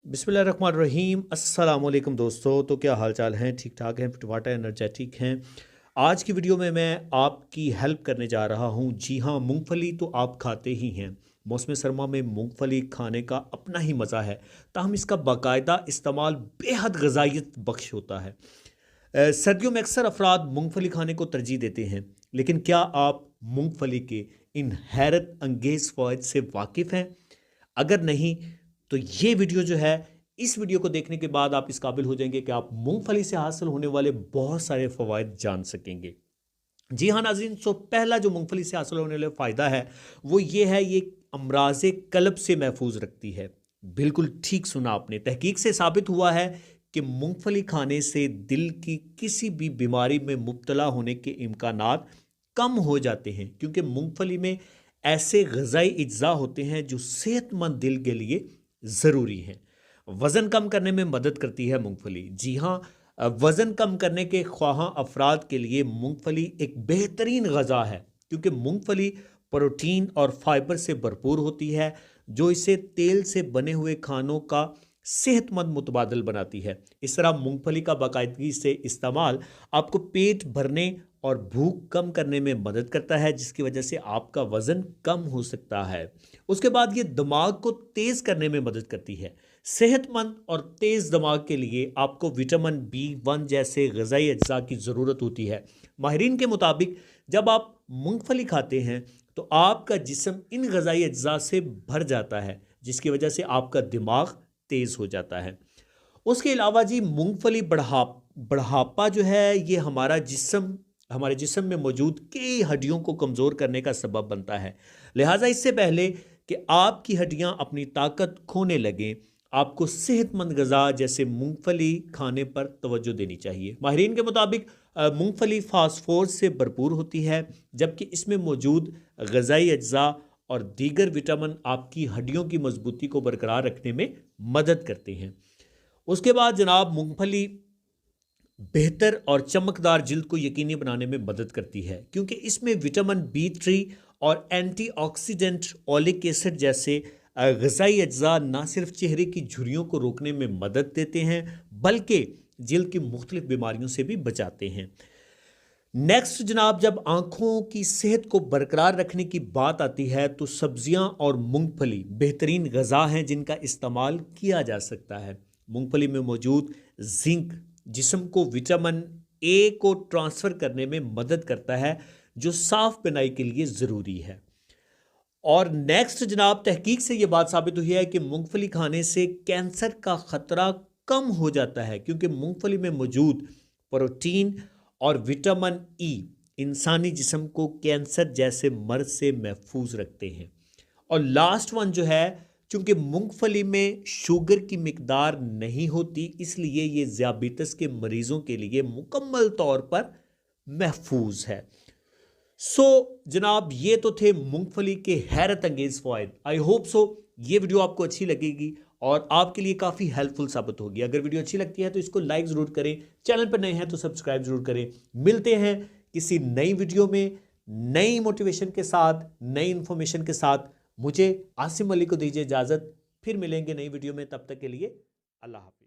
बिस्मिल्लाहिर्रहमानिर्रहीम। अस्सलाम वालेकुम दोस्तों। तो क्या हाल चाल हैं? ठीक ठाक हैं, फिटवाटा एनर्जेटिक हैं। आज की वीडियो में मैं आपकी हेल्प करने जा रहा हूं। जी हाँ, मूंगफली तो आप खाते ही हैं। मौसम सरमा में मूंगफली खाने का अपना ही मज़ा है, ताहम इसका बाकायदा इस्तेमाल बेहद गजाइत बख्श होता है। सर्दियों में अक्सर अफराद मूंगफली खाने को तरजीह देते हैं, लेकिन क्या आप मूंगफली के इन हैरत अंगेज़ फ़वाइद से वाकिफ़ हैं? अगर नहीं, तो ये वीडियो जो है, इस वीडियो को देखने के बाद आप इस काबिल हो जाएंगे कि आप मूंगफली से हासिल होने वाले बहुत सारे फ़वाइद जान सकेंगे। जी हाँ नाज़रीन, सो पहला जो मूंगफली से हासिल होने वाला फ़ायदा है वो ये है, ये अमराज़ कल्ब से महफूज रखती है। बिल्कुल ठीक सुना आपने। तहकीक से साबित हुआ है कि मूंगफली खाने से दिल की किसी भी बीमारी में मुब्तला होने के इम्कानात कम हो जाते हैं, क्योंकि मूंगफली में ऐसे ग़िज़ाई अज्जा होते हैं जो सेहतमंद दिल के लिए ज़रूरी हैं। वज़न कम करने में मदद करती है मूंगफली। जी हाँ, वज़न कम करने के ख्वाहां अफराद के लिए मूंगफली एक बेहतरीन ग़ज़ा है, क्योंकि मूंगफली प्रोटीन और फाइबर से भरपूर होती है, जो इसे तेल से बने हुए खानों का सेहतमंद मुतबादल बनाती है। इस तरह मूंगफली का बाकायदगी से इस्तेमाल आपको पेट भरने और भूख कम करने में मदद करता है, जिसकी वजह से आपका वज़न कम हो सकता है। उसके बाद ये दिमाग को तेज़ करने में मदद करती है। सेहतमंद और तेज़ दिमाग के लिए आपको विटामिन B1 जैसे ग़िज़ाई अज्जा की ज़रूरत होती है। माहिरीन के मुताबिक जब आप मूंगफली खाते हैं तो आपका जिस्म इन ग़िज़ाई अज्जा से भर जाता है, जिसकी वजह से आपका दिमाग तेज़ हो जाता है। उसके अलावा जी, मूंगफली बढ़ापा जो है, ये हमारे जिस्म में मौजूद कई हड्डियों को कमज़ोर करने का सबब बनता है। लिहाजा इससे पहले कि आपकी हड्डियां अपनी ताकत खोने लगें, आपको सेहतमंद ग़िज़ा जैसे मूंगफली खाने पर तवज्जो देनी चाहिए। माहिरीन के मुताबिक मूंगफली फास्फोरस से भरपूर होती है, जबकि इसमें मौजूद ग़िज़ाई अज्जा और दीगर विटामिन आपकी हड्डियों की मजबूती को बरकरार रखने में मदद करते हैं। उसके बाद जनाब, मूंगफली बेहतर और चमकदार जिल्द को यकीनी बनाने में मदद करती है, क्योंकि इसमें विटामिन B3 और एंटीऑक्सीडेंट ओलिक एसिड जैसे ग़िज़ाई अज्जा न सिर्फ चेहरे की झुर्रियों को रोकने में मदद देते हैं, बल्कि जिल्द की मुख्तलिफ बीमारियों से भी बचाते हैं। नेक्स्ट जनाब, जब आँखों की सेहत को बरकरार रखने की बात आती है तो सब्जियां और मूंगफली बेहतरीन ग़िज़ा हैं जिनका इस्तेमाल किया जा सकता है। मूंगफली में मौजूद जिंक जिस्म को विटामिन ए को ट्रांसफ़र करने में मदद करता है, जो साफ बिनाई के लिए ज़रूरी है। और नेक्स्ट जनाब, तहकीक से ये बात साबित हुई है कि मूंगफली खाने से कैंसर का ख़तरा कम हो जाता है, क्योंकि मूंगफली में मौजूद प्रोटीन और विटामिन ई इंसानी जिस्म को कैंसर जैसे मर्ज से महफूज रखते हैं। और लास्ट वन जो है, चूंकि मूंगफली में शुगर की मिकदार नहीं होती, इसलिए ये ज़ियाबितस के मरीज़ों के लिए मुकम्मल तौर पर महफूज है। सो जनाब, ये तो थे मूंगफली के हैरत अंगेज़ फ़वाइद। आई होप सो ये वीडियो आपको अच्छी लगेगी और आपके लिए काफ़ी हेल्पफुल साबित होगी। अगर वीडियो अच्छी लगती है तो इसको लाइक ज़रूर करें, चैनल पर नए हैं तो सब्सक्राइब ज़रूर करें। मिलते हैं किसी नई वीडियो में, नई मोटिवेशन के साथ, नई इन्फॉर्मेशन के साथ। मुझे आसिम अली को दीजिए इजाज़त, फिर मिलेंगे नई वीडियो में। तब तक के लिए अल्लाह हाफ़िज़।